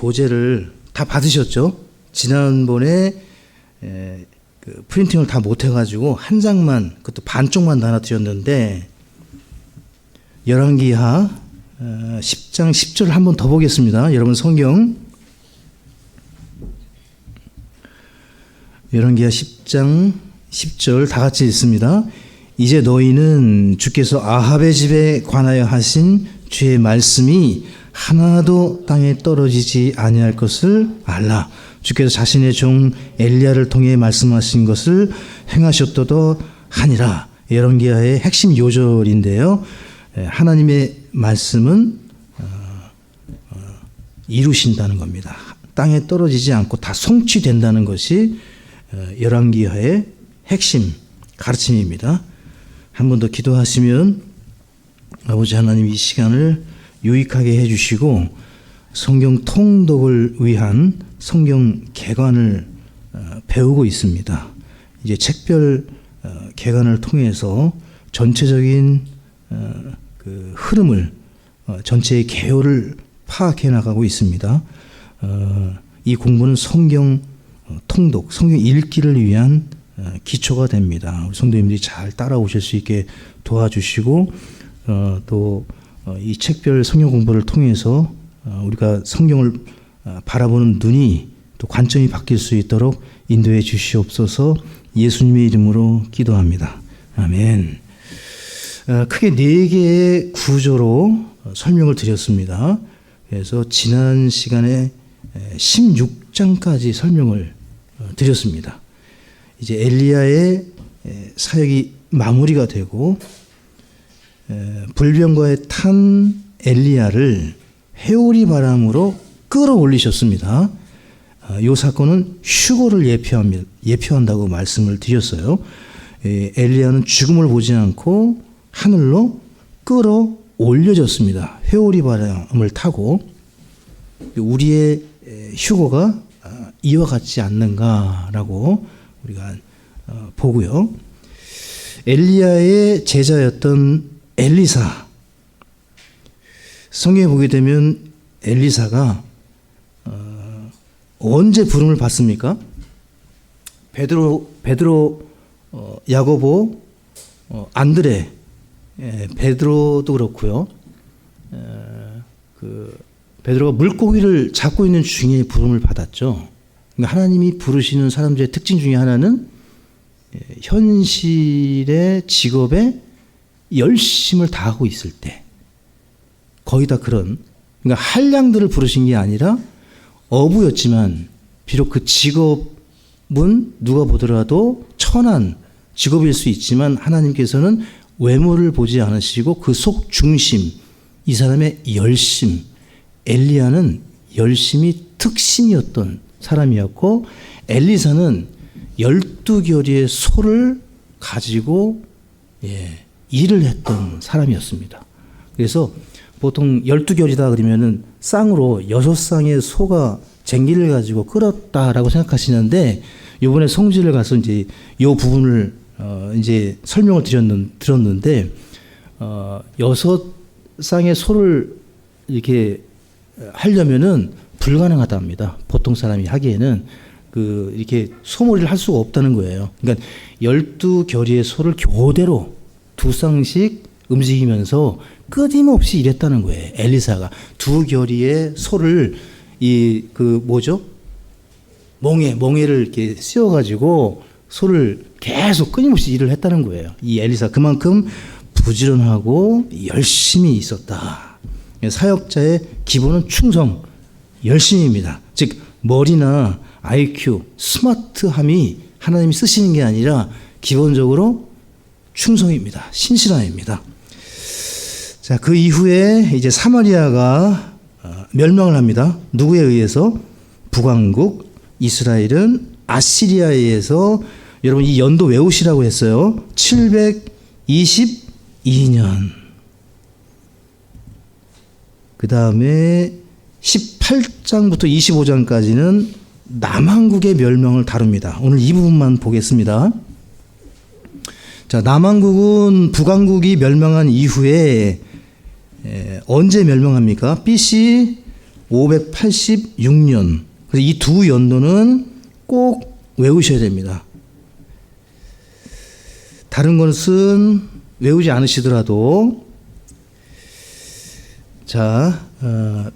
교재를 다 받으셨죠? 지난번에 그 프린팅을 다 못해가지고 한 장만, 그것도 반쪽만 나눠드렸는데, 열왕기하 10장 10절을 한 번 더 보겠습니다. 여러분 성경 열왕기하 10장 10절 다 같이 읽습니다. 이제 너희는 주께서 아합의 집에 관하여 하신 주의 말씀이 하나도 땅에 떨어지지 아니할 것을 알라. 주께서 자신의 종 엘리야를 통해 말씀하신 것을 행하셨도다 하니라. 열왕기하의 핵심 요절인데요. 하나님의 말씀은 이루신다는 겁니다. 땅에 떨어지지 않고 다 성취된다는 것이 열왕기하의 핵심 가르침입니다. 한 번 더 기도하시면 아버지 하나님 이 시간을 유익하게 해주시고 성경 통독을 위한 성경 개관을 배우고 있습니다. 이제 책별 개관을 통해서 전체적인 그 흐름을 전체의 개요를 파악해 나가고 있습니다. 이 공부는 성경 통독, 성경 읽기를 위한 기초가 됩니다. 우리 성도님들이 잘 따라오실 수 있게 도와주시고 또 이 책별 성경 공부를 통해서 우리가 성경을 바라보는 눈이 또 관점이 바뀔 수 있도록 인도해 주시옵소서. 예수님의 이름으로 기도합니다. 아멘. 크게 4개의 구조로 설명을 드렸습니다. 그래서 지난 시간에 16장까지 설명을 드렸습니다. 이제 엘리야의 사역이 마무리가 되고 불병거에 탄 엘리야를 회오리 바람으로 끌어올리셨습니다. 이 사건은 휴거를 예표한다고 말씀을 드렸어요. 엘리야는 죽음을 보지 않고 하늘로 끌어올려졌습니다. 회오리 바람을 타고. 우리의 휴거가 이와 같지 않는가라고 우리가 보고요. 엘리야의 제자였던 엘리사, 성경에 보게 되면 엘리사가 언제 부름을 받습니까? 베드로, 야고보, 안드레, 베드로도 그렇고요. 베드로가 물고기를 잡고 있는 중에 부름을 받았죠. 그러니까 하나님이 부르시는 사람들의 특징 중에 하나는 현실의 직업에 열심을 다하고 있을 때, 거의 다 그런, 그러니까 한량들을 부르신 게 아니라 어부였지만 비록 그 직업은 누가 보더라도 천한 직업일 수 있지만 하나님께서는 외모를 보지 않으시고 그 속 중심, 이 사람의 열심, 엘리야는 열심이 특심이었던 사람이었고 엘리사는 12결의의 소를 가지고 일을 했던 사람이었습니다. 그래서 보통 12결이다 그러면은 쌍으로 6쌍의 소가 쟁기를 가지고 끌었다라고 생각하시는데 이번에 성지를 가서 이제 이 부분을 이제 설명을 드렸는데 6쌍의 소를 이렇게 하려면은 불가능하답니다. 보통 사람이 하기에는 이렇게 소몰이를 할 수가 없다는 거예요. 그러니까 12결의의 소를 교대로 2쌍씩 움직이면서 끊임없이 일했다는 거예요. 엘리사가 2결의의 소를 멍에를 이렇게 씌워가지고 소를 계속 끊임없이 일을 했다는 거예요. 이 엘리사 그만큼 부지런하고 열심히 있었다. 사역자의 기본은 충성, 열심입니다. 즉 머리나 IQ, 스마트함이 하나님이 쓰시는 게 아니라 기본적으로 충성입니다. 신실함입니다. 자, 그 이후에 이제 사마리아가 멸망을 합니다. 누구에 의해서? 북왕국 이스라엘은 아시리아에 의해서, 여러분 이 연도 외우시라고 했어요. 722년. 그 다음에 18장부터 25장까지는 남왕국의 멸망을 다룹니다. 오늘 이 부분만 보겠습니다. 자, 남왕국은 북왕국이 멸망한 이후에 언제 멸망합니까? BC 586년. 그래서 이 두 연도는 꼭 외우셔야 됩니다. 다른 것은 외우지 않으시더라도 자,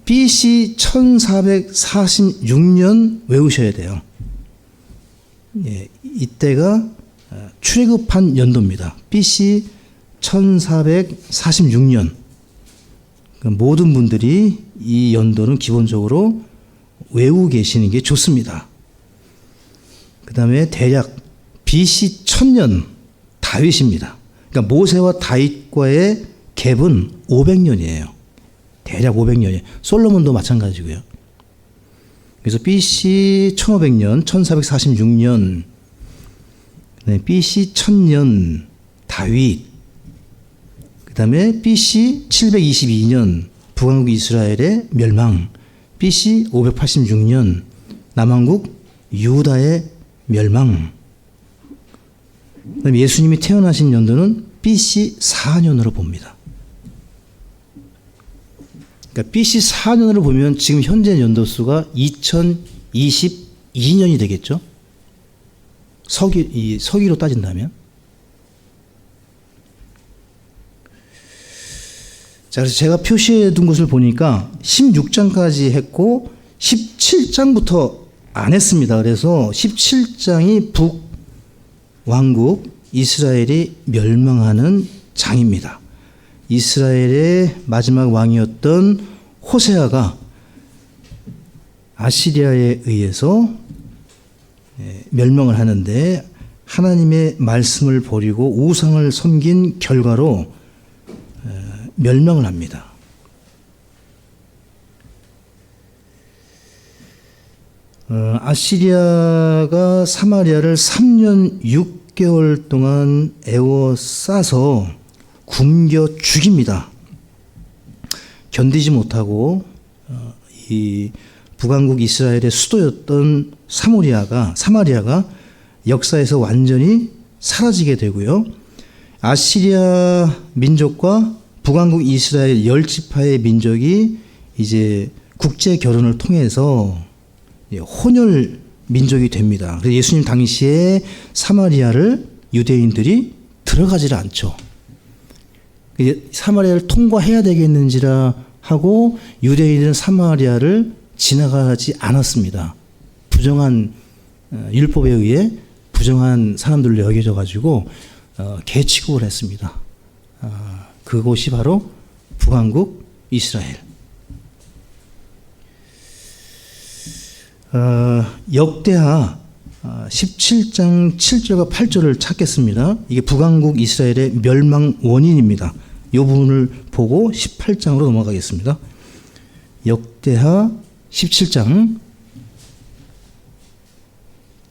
BC 1446년 외우셔야 돼요. 예, 이때가 출애굽한 연도입니다. BC 1446년. 모든 분들이 이 연도는 기본적으로 외우고 계시는 게 좋습니다. 그 다음에 대략 BC 1000년 다윗입니다. 그러니까 모세와 다윗과의 갭은 500년이에요. 대략 500년이에요. 솔로몬도 마찬가지고요. 그래서 BC 1500년, 1446년, 네, BC 1000년 다윗, 그 다음에 BC 722년 북왕국 이스라엘의 멸망, BC 586년 남왕국 유다의 멸망, 그 다음에 예수님이 태어나신 연도는 BC 4년으로 봅니다. 그러니까 BC 4년으로 보면 지금 현재 연도수가 2022년이 되겠죠? 서기로 따진다면. 자, 그래서 제가 표시해 둔 것을 보니까 16장까지 했고 17장부터 안 했습니다. 그래서 17장이 북왕국 이스라엘이 멸망하는 장입니다. 이스라엘의 마지막 왕이었던 호세아가 아시리아에 의해서 멸망을 하는데 하나님의 말씀을 버리고 우상을 섬긴 결과로 멸망을 합니다. 아시리아가 사마리아를 3년 6개월 동안 에워싸서 굶겨 죽입니다. 견디지 못하고 이 북왕국 이스라엘의 수도였던 사마리아가 역사에서 완전히 사라지게 되고요. 아시리아 민족과 북왕국 이스라엘 10지파의 민족이 이제 국제 결혼을 통해서 혼혈 민족이 됩니다. 그래서 예수님 당시에 사마리아를 유대인들이 들어가지를 않죠. 사마리아를 통과해야 되겠는지라 하고 유대인은 사마리아를 지나가지 않았습니다. 부정한 율법에 의해 부정한 사람들로 여겨져 가지고 개취급을 했습니다. 그곳이 바로 북왕국 이스라엘. 역대하 17장 7절과 8절을 찾겠습니다. 이게 북왕국 이스라엘의 멸망 원인입니다. 이 부분을 보고 18장으로 넘어가겠습니다. 역대하 17장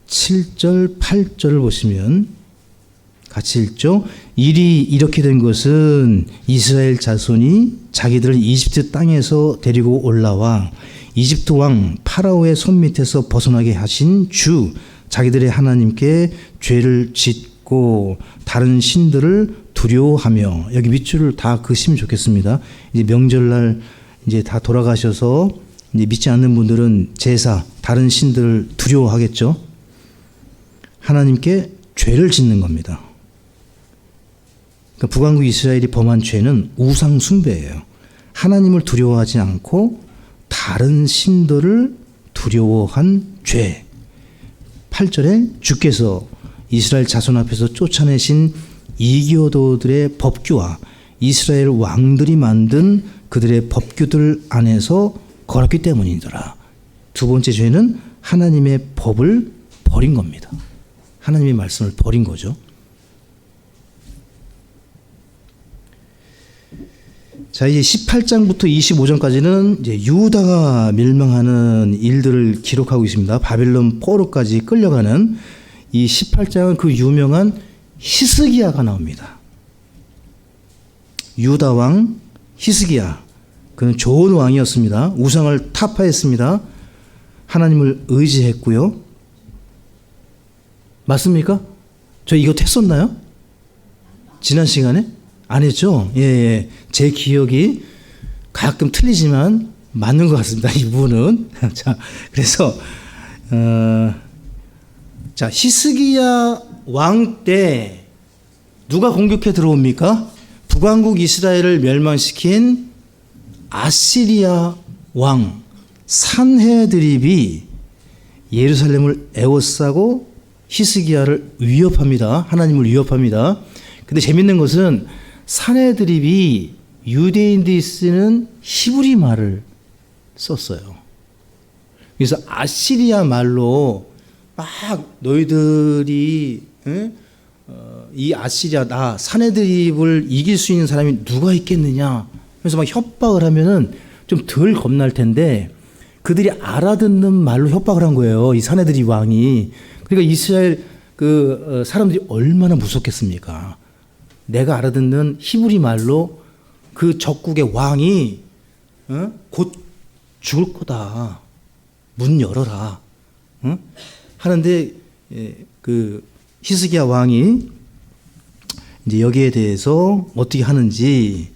7절 8절을 보시면 같이 읽죠. 일이 이렇게 된 것은 이스라엘 자손이 자기들을 이집트 땅에서 데리고 올라와 이집트 왕 파라오의 손 밑에서 벗어나게 하신 주 자기들의 하나님께 죄를 짓고 다른 신들을 두려워하며, 여기 밑줄을 다 그으시면 좋겠습니다. 이제 명절날 이제 다 돌아가셔서 이제 믿지 않는 분들은 제사 다른 신들을 두려워하겠죠. 하나님께 죄를 짓는 겁니다. 그러니까 북왕국 이스라엘이 범한 죄는 우상 숭배예요. 하나님을 두려워하지 않고 다른 신들을 두려워한 죄. 8절에 주께서 이스라엘 자손 앞에서 쫓아내신 이교도들의 법규와 이스라엘 왕들이 만든 그들의 법규들 안에서 걸었기 때문이더라. 두 번째 죄는 하나님의 법을 버린 겁니다. 하나님의 말씀을 버린 거죠. 자, 이제 18장부터 25장까지는 이제 유다가 멸망하는 일들을 기록하고 있습니다. 바벨론 포로까지 끌려가는 이 18장은 그 유명한 히스기야가 나옵니다. 유다 왕 히스기야. 그는 좋은 왕이었습니다. 우상을 타파했습니다. 하나님을 의지했고요. 맞습니까? 저 이거 했었나요? 지난 시간에? 안 했죠? 예. 제 기억이 가끔 틀리지만 맞는 것 같습니다. 이 부분은. 자, 그래서 자, 히스기야 왕 때 누가 공격해 들어옵니까? 북왕국 이스라엘을 멸망시킨 아시리아 왕 산헤드립이 예루살렘을 에워싸고 히스기야를 위협합니다. 하나님을 위협합니다. 근데 재밌는 것은 산헤드립이 유대인들이 쓰는 히브리 말을 썼어요. 그래서 아시리아 말로 막 너희들이 이 아시리아 나 산헤드립을 이길 수 있는 사람이 누가 있겠느냐. 그래서 막 협박을 하면은 좀 덜 겁날 텐데 그들이 알아듣는 말로 협박을 한 거예요. 이 산헤드립 왕이. 그러니까 이스라엘 그 사람들이 얼마나 무섭겠습니까? 내가 알아듣는 히브리 말로 그 적국의 왕이 곧 죽을 거다. 문 열어라. 하는데 그 히스기야 왕이 이제 여기에 대해서 어떻게 하는지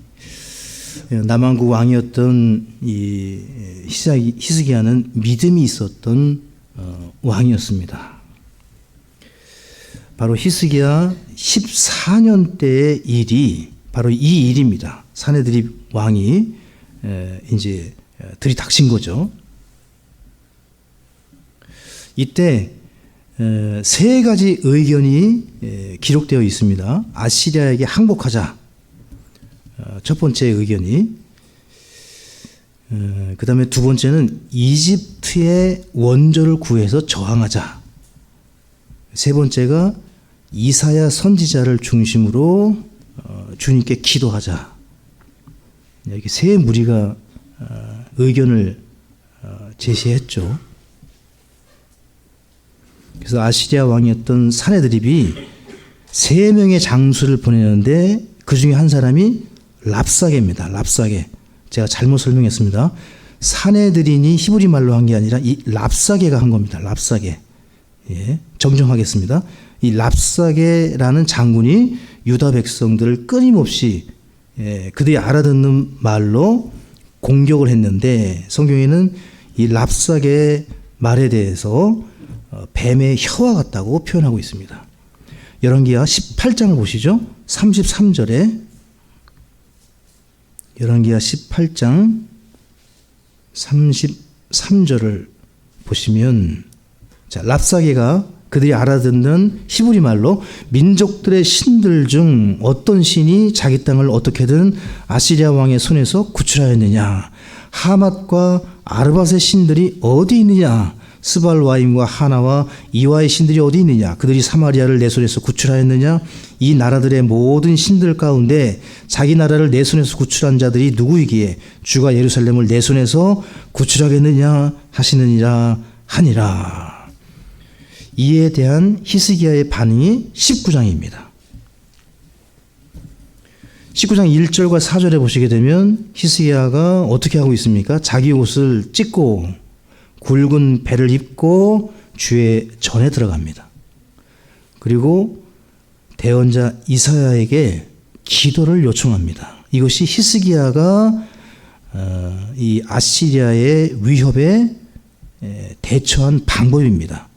남왕국 왕이었던 이 히스기야는 믿음이 있었던 왕이었습니다. 바로 히스기야 14년 때의 일이 바로 이 일입니다. 산헤드립 왕이 이제 들이닥친 거죠. 이때 세 가지 의견이 기록되어 있습니다. 아시리아에게 항복하자. 첫 번째 의견이. 그 다음에 두 번째는 이집트의 원조를 구해서 저항하자. 세 번째가 이사야 선지자를 중심으로 주님께 기도하자. 이렇게 세 무리가 의견을 제시했죠. 그래서 아시리아 왕이었던 산헤드립이 세 명의 장수를 보내는데 그 중에 한 사람이 랍사게입니다. 랍사게. 제가 잘못 설명했습니다. 산헤드린이 히브리 말로 한 게 아니라 이 랍사게가 한 겁니다. 랍사게. 예, 정정하겠습니다. 이 랍사게라는 장군이 유다 백성들을 끊임없이 그들이 알아듣는 말로 공격을 했는데 성경에는 이 랍사게의 말에 대해서 뱀의 혀와 같다고 표현하고 있습니다. 열왕기하 18장을 보시죠. 33절에 열왕기하 18장 33절을 보시면 자, 랍사게가 그들이 알아듣는 히브리 말로 민족들의 신들 중 어떤 신이 자기 땅을 어떻게든 아시리아 왕의 손에서 구출하였느냐. 하맛과 아르밧의 신들이 어디 있느냐. 스발와임과 하나와 이와의 신들이 어디 있느냐. 그들이 사마리아를 내 손에서 구출하였느냐. 이 나라들의 모든 신들 가운데 자기 나라를 내 손에서 구출한 자들이 누구이기에 주가 예루살렘을 내 손에서 구출하겠느냐 하시느니라 하니라. 이에 대한 히스기야의 반응이 19장입니다. 19장 1절과 4절에 보시게 되면 히스기야가 어떻게 하고 있습니까? 자기 옷을 찢고 굵은 배를 입고 주의 전에 들어갑니다. 그리고 대언자 이사야에게 기도를 요청합니다. 이것이 히스기야가 이 아시리아의 위협에 대처한 방법입니다.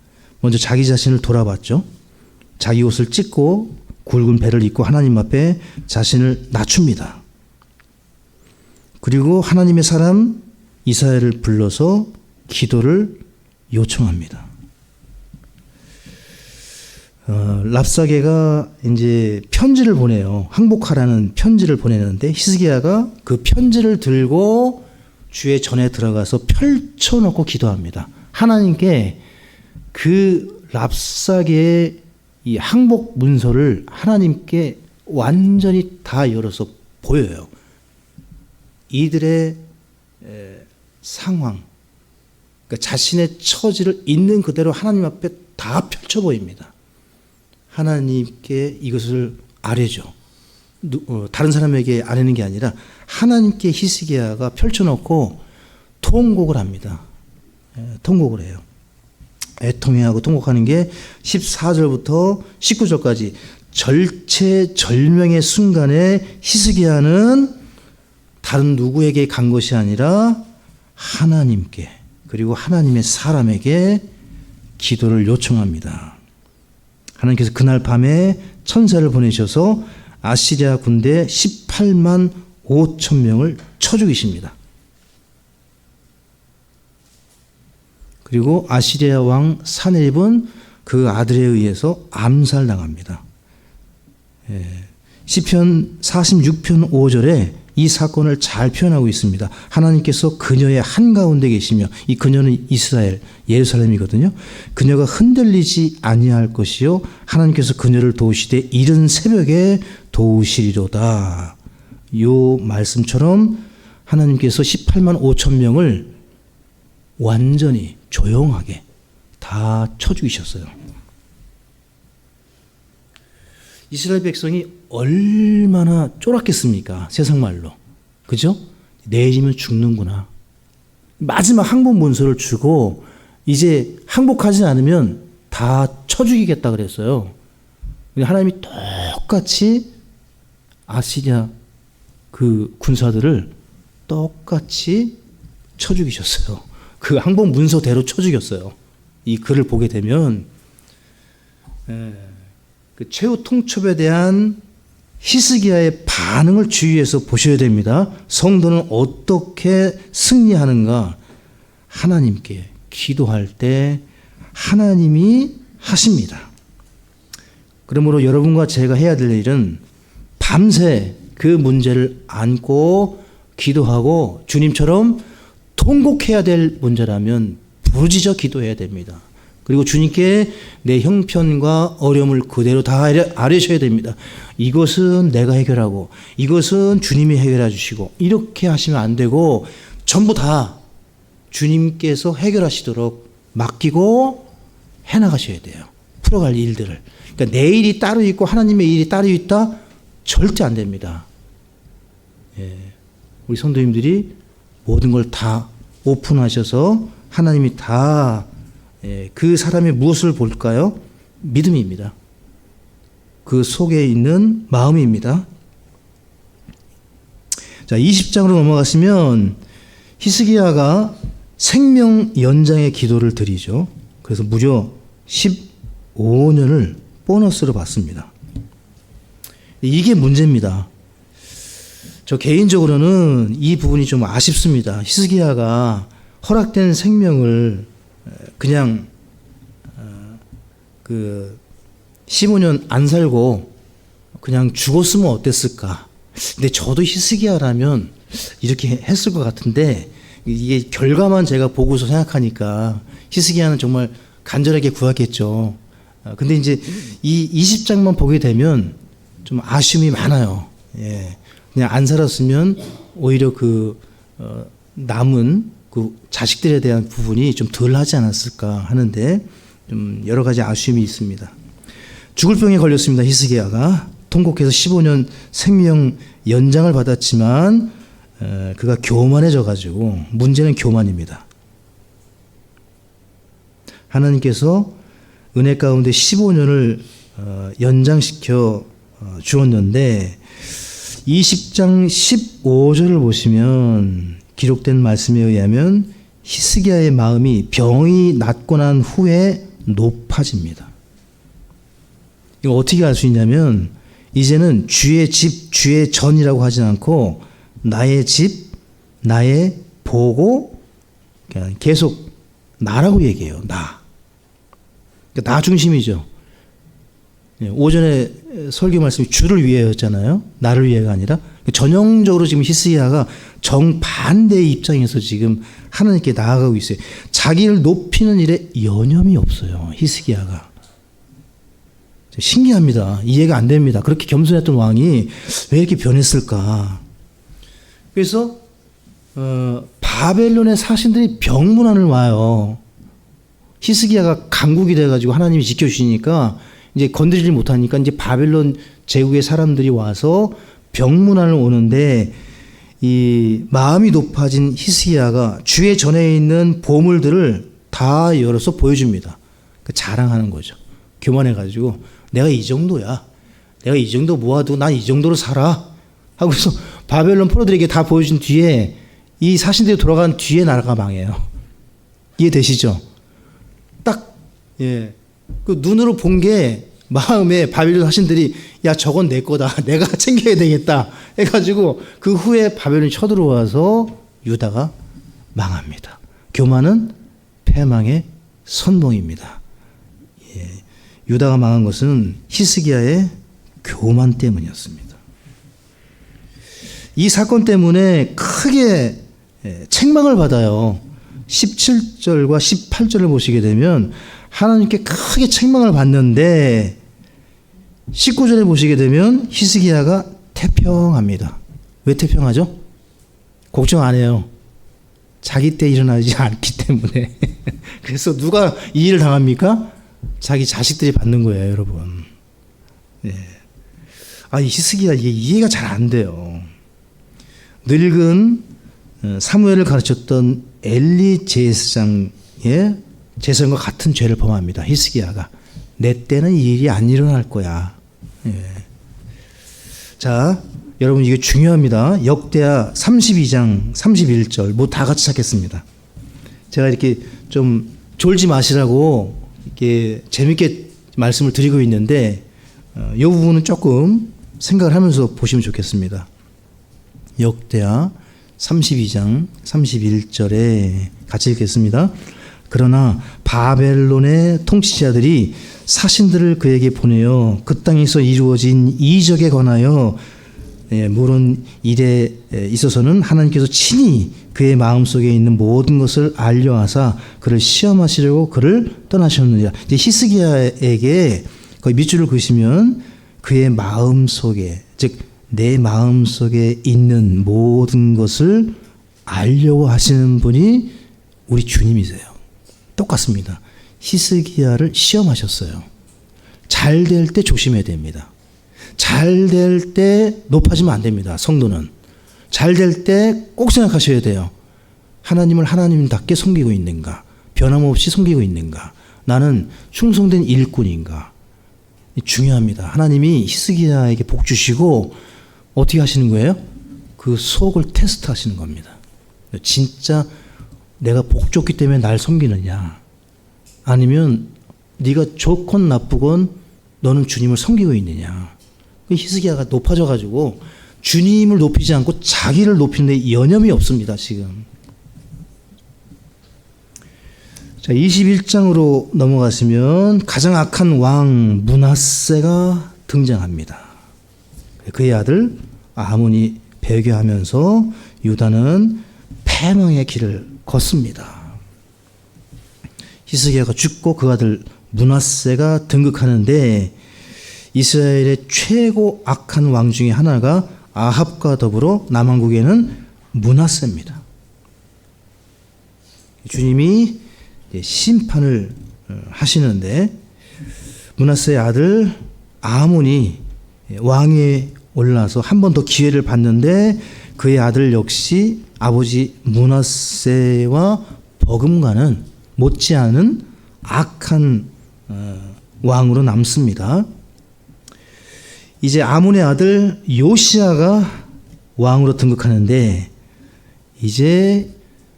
먼저 자기 자신을 돌아봤죠. 자기 옷을 찢고 굵은 배를 입고 하나님 앞에 자신을 낮춥니다. 그리고 하나님의 사람 이사야를 불러서 기도를 요청합니다. 랍사게가 이제 편지를 보내요. 항복하라는 편지를 보내는데 히스기야가 그 편지를 들고 주의 전에 들어가서 펼쳐놓고 기도합니다. 하나님께 그 랍사게의 이 항복 문서를 하나님께 완전히 다 열어서 보여요. 이들의 상황, 그러니까 자신의 처지를 있는 그대로 하나님 앞에 다 펼쳐 보입니다. 하나님께 이것을 아뢰죠. 다른 사람에게 아뢰는 게 아니라 하나님께 히스기야가 펼쳐놓고 통곡을 합니다. 통곡을 해요. 애통해하고 통곡하는 게 14절부터 19절까지 절체절명의 순간에 히스기야는 다른 누구에게 간 것이 아니라 하나님께 그리고 하나님의 사람에게 기도를 요청합니다. 하나님께서 그날 밤에 천사를 보내셔서 아시리아 군대 18만 5천 명을 쳐 죽이십니다. 그리고 아시리아 왕 사네립은 그 아들에 의해서 암살당합니다. 시편 46편 5절에 이 사건을 잘 표현하고 있습니다. 하나님께서 그녀의 한가운데 계시며, 이 그녀는 이스라엘 예루살렘이거든요. 그녀가 흔들리지 아니할 것이요 하나님께서 그녀를 도우시되 이른 새벽에 도우시리로다. 요 말씀처럼 하나님께서 18만 5천 명을 완전히 조용하게 다 쳐 죽이셨어요. 이스라엘 백성이 얼마나 쫄았겠습니까? 세상 말로. 그죠? 내일이면 죽는구나. 마지막 항복 문서를 주고 이제 항복하지 않으면 다 쳐 죽이겠다 그랬어요. 하나님이 똑같이 아시리아 그 군사들을 똑같이 쳐 죽이셨어요. 그 항복 문서대로 쳐 죽였어요. 이 글을 보게 되면 그 최후 통첩에 대한 히스기야의 반응을 주의해서 보셔야 됩니다. 성도는 어떻게 승리하는가? 하나님께 기도할 때 하나님이 하십니다. 그러므로 여러분과 제가 해야 될 일은 밤새 그 문제를 안고 기도하고 주님처럼 통곡해야 될 문제라면 부르짖어 기도해야 됩니다. 그리고 주님께 내 형편과 어려움을 그대로 다 아뢰셔야 됩니다. 이것은 내가 해결하고 이것은 주님이 해결해 주시고 이렇게 하시면 안 되고 전부 다 주님께서 해결하시도록 맡기고 해나가셔야 돼요. 풀어갈 일들을. 그러니까 내 일이 따로 있고 하나님의 일이 따로 있다? 절대 안 됩니다. 우리 성도님들이 모든 걸 다 오픈하셔서 하나님이 다 그 사람이 무엇을 볼까요? 믿음입니다. 그 속에 있는 마음입니다. 자, 20장으로 넘어갔으면 히스기야가 생명 연장의 기도를 드리죠. 그래서 무려 15년을 보너스로 받습니다. 이게 문제입니다. 저 개인적으로는 이 부분이 좀 아쉽습니다. 히스기야가 허락된 생명을 그냥 그 15년 안 살고 그냥 죽었으면 어땠을까. 근데 저도 히스기야라면 이렇게 했을 것 같은데 이게 결과만 제가 보고서 생각하니까 히스기야는 정말 간절하게 구하겠죠. 근데 이제 이 20장만 보게 되면 좀 아쉬움이 많아요. 그냥 안 살았으면 오히려 그 남은 그 자식들에 대한 부분이 좀 덜 하지 않았을까 하는데 좀 여러 가지 아쉬움이 있습니다. 죽을 병에 걸렸습니다. 히스기야가 통곡해서 15년 생명 연장을 받았지만 그가 교만해져 가지고 문제는 교만입니다. 하나님께서 은혜 가운데 15년을 연장시켜 주었는데 20장 15절을 보시면 기록된 말씀에 의하면 히스기야의 마음이 병이 낫고 난 후에 높아집니다. 이거 어떻게 알 수 있냐면 이제는 주의 집, 주의 전이라고 하지 않고 나의 집, 나의 보고 계속 나라고 얘기해요. 나. 그러니까 나 중심이죠. 오전에 설교 말씀이 주를 위해였잖아요. 나를 위해가 아니라 전형적으로 지금 히스기야가 정반대의 입장에서 지금 하나님께 나아가고 있어요. 자기를 높이는 일에 여념이 없어요. 히스기야가. 신기합니다. 이해가 안 됩니다. 그렇게 겸손했던 왕이 왜 이렇게 변했을까? 그래서 바벨론의 사신들이 병문안을 와요. 히스기야가 강국이 돼가지고 하나님이 지켜주시니까 이제 건드리지 못하니까 이제 바벨론 제국의 사람들이 와서 병문안을 오는데 이 마음이 높아진 히스기야가 주의 전에 있는 보물들을 다 열어서 보여줍니다. 자랑하는 거죠. 교만해가지고 내가 이 정도야. 내가 이 정도 모아두고 난 이 정도로 살아. 하고서 바벨론 포로들에게 다 보여준 뒤에 이 사신들이 돌아간 뒤에 나라가 망해요. 이해되시죠? 딱, 예. 그 눈으로 본 게 마음에 바벨론 사신들이 야, 저건 내 거다. 내가 챙겨야 되겠다. 해가지고 그 후에 바벨론이 쳐들어와서 유다가 망합니다. 교만은 패망의 선봉입니다. 예. 유다가 망한 것은 히스기야의 교만 때문이었습니다. 이 사건 때문에 크게 책망을 받아요. 17절과 18절을 보시게 되면 하나님께 크게 책망을 받는데 19절에 보시게 되면 히스기야가 태평합니다. 왜 태평하죠? 걱정 안 해요. 자기 때 일어나지 않기 때문에. 그래서 누가 이 일을 당합니까? 자기 자식들이 받는 거예요, 여러분. 네. 이 히스기야 이게 이해가 잘 안 돼요. 늙은 사무엘을 가르쳤던 엘리 제사장의 제사장과 같은 죄를 범합니다. 히스기야가. 내 때는 이 일이 안 일어날 거야. 예. 자, 여러분 이게 중요합니다. 역대하 32장 31절 뭐 다 같이 찾겠습니다. 제가 이렇게 좀 졸지 마시라고 이렇게 재밌게 말씀을 드리고 있는데 이 부분은 조금 생각을 하면서 보시면 좋겠습니다. 역대하 32장 31절에 같이 읽겠습니다. 그러나 바벨론의 통치자들이 사신들을 그에게 보내어 그 땅에서 이루어진 이적에 관하여 물은 일에 있어서는 하나님께서 친히 그의 마음속에 있는 모든 것을 알려하사 그를 시험하시려고 그를 떠나셨느니라. 이제 히스기야에게 거기 밑줄을 그으시면 그의 마음속에, 즉 내 마음속에 있는 모든 것을 알려고 하시는 분이 우리 주님이세요. 똑같습니다. 히스기야를 시험하셨어요. 잘 될 때 조심해야 됩니다. 잘 될 때 높아지면 안 됩니다. 성도는. 잘 될 때 꼭 생각하셔야 돼요. 하나님을 하나님답게 섬기고 있는가? 변함없이 섬기고 있는가? 나는 충성된 일꾼인가? 중요합니다. 하나님이 히스기야에게 복 주시고 어떻게 하시는 거예요? 그 속을 테스트 하시는 겁니다. 진짜 내가 복 줬기 때문에 날 섬기느냐? 아니면 네가 좋건 나쁘건 너는 주님을 섬기고 있느냐? 히스기야가 높아져가지고 주님을 높이지 않고 자기를 높이는 데 여념이 없습니다. 지금. 자, 21장으로 넘어가시면 가장 악한 왕 므낫세가 등장합니다. 그의 아들 아몬이 배교하면서 유다는 패망의 길을 걷습니다. 히스기야가 죽고 그 아들 므낫세가 등극하는데 이스라엘의 최고 악한 왕 중에 하나가 아합과 더불어 남왕국에는 므낫세입니다. 주님이 심판을 하시는데 므낫세의 아들 아몬이 왕위에 올라서 한 번 더 기회를 받는데 그의 아들 역시 아버지 므낫세와 버금가는 못지않은 악한 왕으로 남습니다. 이제 아몬의 아들 요시야가 왕으로 등극하는데 이제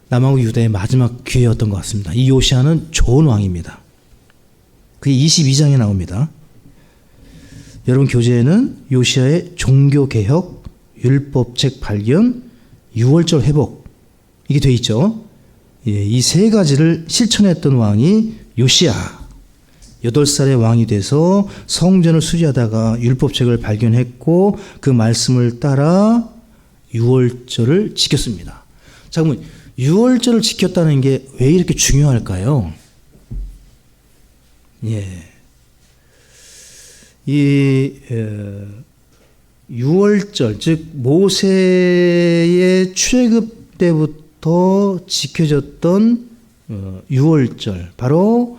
남왕국 유다의 마지막 기회였던 것 같습니다. 이 요시야는 좋은 왕입니다. 그게 22장에 나옵니다. 여러분 교재에는 요시야의 종교개혁, 율법책 발견, 유월절 회복 이게 돼 있죠. 이 세 가지를 실천했던 왕이 요시야. 8살의 왕이 돼서 성전을 수리하다가 율법책을 발견했고 그 말씀을 따라 유월절을 지켰습니다. 자, 그러면 유월절을 지켰다는 게 왜 이렇게 중요할까요? 유월절, 즉 모세의 출애굽 때부터 지켜졌던 유월절, 바로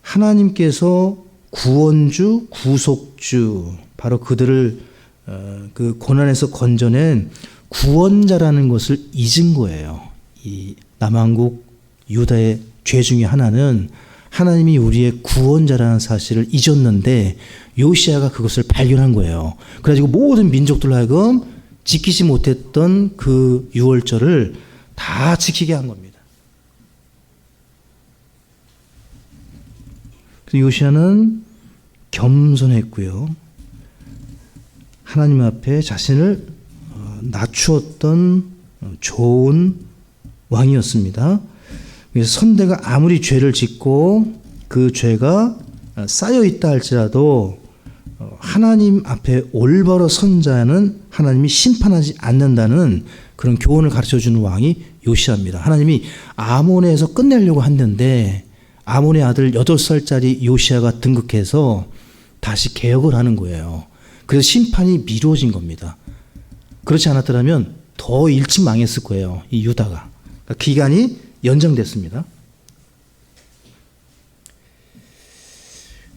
하나님께서 구원주, 구속주, 바로 그들을 그 고난에서 건져낸 구원자라는 것을 잊은 거예요. 이 남왕국 유다의 죄 중에 하나는 하나님이 우리의 구원자라는 사실을 잊었는데 요시야가 그것을 발견한 거예요. 그래가지고 모든 민족들로 하여금 지키지 못했던 그 유월절을 다 지키게 한 겁니다. 그래서 요시야는 겸손했고요. 하나님 앞에 자신을 낮추었던 좋은 왕이었습니다. 그래서 선대가 아무리 죄를 짓고 그 죄가 쌓여 있다 할지라도 하나님 앞에 올바로 선 자는 하나님이 심판하지 않는다는 그런 교훈을 가르쳐주는 왕이 요시야입니다. 하나님이 아몬에서 끝내려고 했는데 아몬의 아들 8살짜리 요시야가 등극해서 다시 개혁을 하는 거예요. 그래서 심판이 미뤄진 겁니다. 그렇지 않았더라면 더 일찍 망했을 거예요. 이 유다가. 그러니까 기간이 연장됐습니다.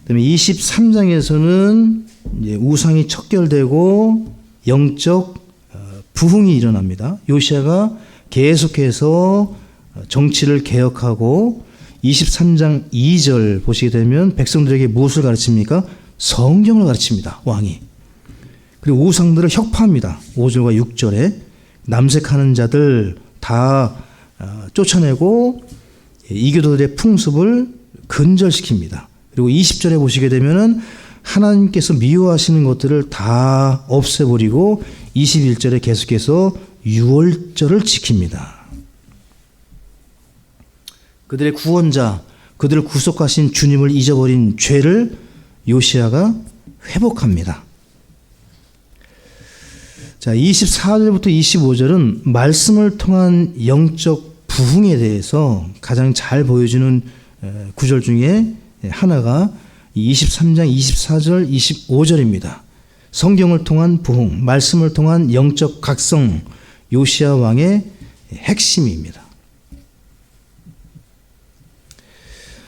그다음에 23장에서는 이제 우상이 척결되고 영적 부흥이 일어납니다. 요시야가 계속해서 정치를 개혁하고 23장 2절 보시게 되면 백성들에게 무엇을 가르칩니까? 성경을 가르칩니다. 왕이. 그리고 우상들을 혁파합니다. 5절과 6절에 남색하는 자들 다 쫓아내고 이교도들의 풍습을 근절시킵니다. 그리고 20절에 보시게 되면은 하나님께서 미워하시는 것들을 다 없애버리고 21절에 계속해서 유월절을 지킵니다. 그들의 구원자, 그들을 구속하신 주님을 잊어버린 죄를 요시야가 회복합니다. 자, 24절부터 25절은 말씀을 통한 영적 부흥에 대해서 가장 잘 보여주는 구절 중에 하나가 23장 24절 25절입니다. 성경을 통한 부흥, 말씀을 통한 영적 각성, 요시야 왕의 핵심입니다.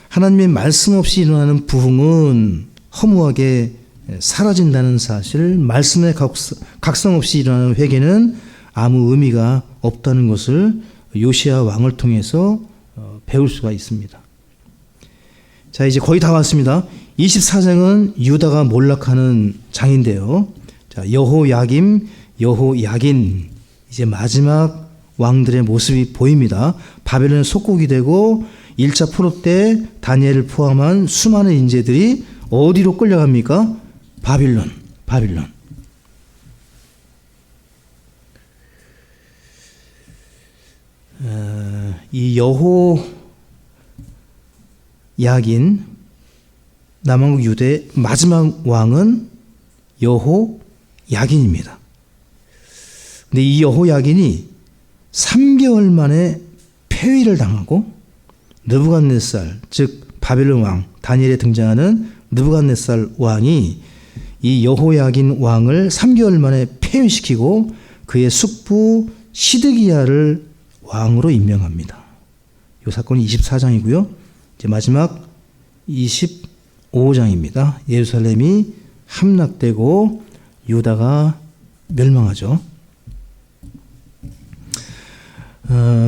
하나님의 말씀 없이 일어나는 부흥은 허무하게 사라진다는 사실, 말씀의 각성 없이 일어나는 회개는 아무 의미가 없다는 것을 요시야 왕을 통해서 배울 수가 있습니다. 자, 이제 거의 다 왔습니다. 24장은 유다가 몰락하는 장인데요. 자, 여호야김, 여호야긴, 이제 마지막 왕들의 모습이 보입니다. 바벨론의 속국이 되고 1차 포로 때 다니엘을 포함한 수많은 인재들이 어디로 끌려갑니까? 바빌론. 이 여호야긴, 남왕국 유대의 마지막 왕은 여호야긴입니다. 근데 이 여호야긴이 3개월 만에 폐위를 당하고 느부갓네살, 즉 바벨론 왕, 다니엘에 등장하는 느부갓네살 왕이 이 여호야긴 왕을 3개월 만에 폐위시키고 그의 숙부 시드기야를 왕으로 임명합니다. 이 사건이 24장이고요. 이제 마지막 25장입니다. 예루살렘이 함락되고 유다가 멸망하죠.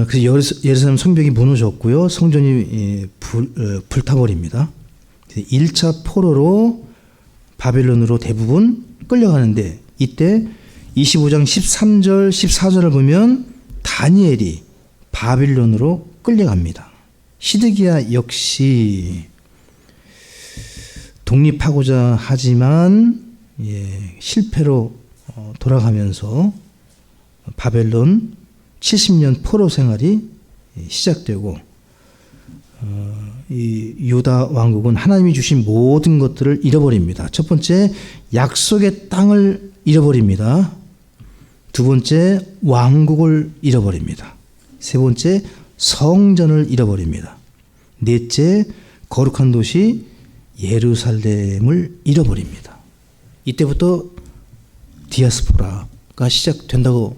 그래서 예루살렘 성벽이 무너졌고요. 성전이 불타버립니다. 1차 포로로 바벨론으로 대부분 끌려가는데 이때 25장 13절 14절을 보면 다니엘이 바빌론으로 끌려갑니다. 시드기야 역시 독립하고자 하지만 실패로 돌아가면서 바벨론 70년 포로 생활이 시작되고 이 유다 왕국은 하나님이 주신 모든 것들을 잃어버립니다. 첫 번째, 약속의 땅을 잃어버립니다. 두 번째, 왕국을 잃어버립니다. 세 번째, 성전을 잃어버립니다. 넷째, 거룩한 도시 예루살렘을 잃어버립니다. 이때부터 디아스포라가 시작된다고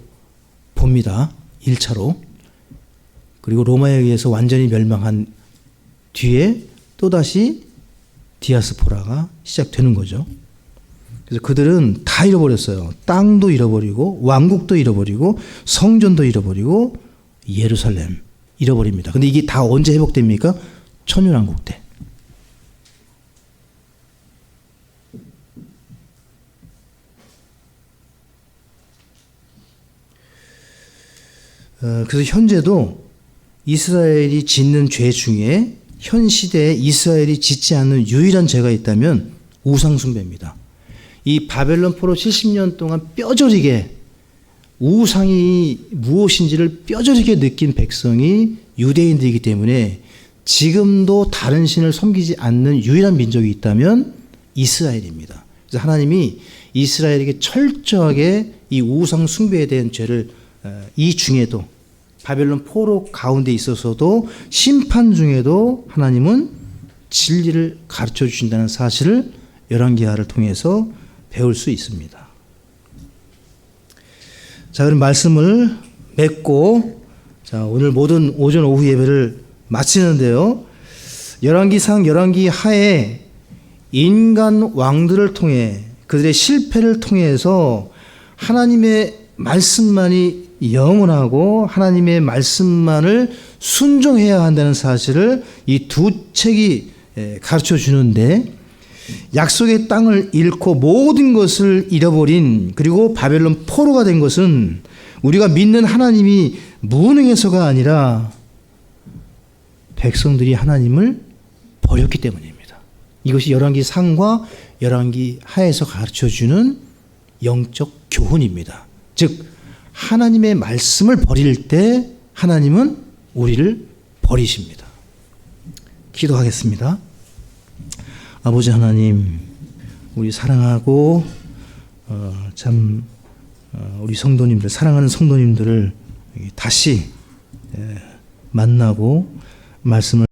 봅니다. 1차로. 그리고 로마에 의해서 완전히 멸망한 뒤에 또다시 디아스포라가 시작되는 거죠. 그래서 그들은 다 잃어버렸어요. 땅도 잃어버리고 왕국도 잃어버리고 성전도 잃어버리고 예루살렘 잃어버립니다. 근데 이게 다 언제 회복됩니까? 천년왕국 때. 그래서 현재도 이스라엘이 짓는 죄 중에 현 시대에 이스라엘이 짓지 않는 유일한 죄가 있다면 우상 숭배입니다. 이 바벨론 포로 70년 동안 뼈저리게 우상이 무엇인지를 뼈저리게 느낀 백성이 유대인들이기 때문에 지금도 다른 신을 섬기지 않는 유일한 민족이 있다면 이스라엘입니다. 그래서 하나님이 이스라엘에게 철저하게 이 우상 숭배에 대한 죄를 이 중에도 바벨론 포로 가운데 있어서도 심판 중에도 하나님은 진리를 가르쳐 주신다는 사실을 열왕기하를 통해서 배울 수 있습니다. 자, 그럼 말씀을 맺고 자, 오늘 모든 오전 오후 예배를 마치는데요. 열왕기상 열왕기하에 인간 왕들을 통해 그들의 실패를 통해서 하나님의 말씀만이 영원하고 하나님의 말씀만을 순종해야 한다는 사실을 이 두 책이 가르쳐 주는데, 약속의 땅을 잃고 모든 것을 잃어버린 그리고 바벨론 포로가 된 것은 우리가 믿는 하나님이 무능해서가 아니라 백성들이 하나님을 버렸기 때문입니다. 이것이 열왕기상과 열왕기하에서 가르쳐주는 영적 교훈입니다. 즉 하나님의 말씀을 버릴 때 하나님은 우리를 버리십니다. 기도하겠습니다. 아버지 하나님, 우리 사랑하고 우리 성도님들, 사랑하는 성도님들을 다시 만나고 말씀을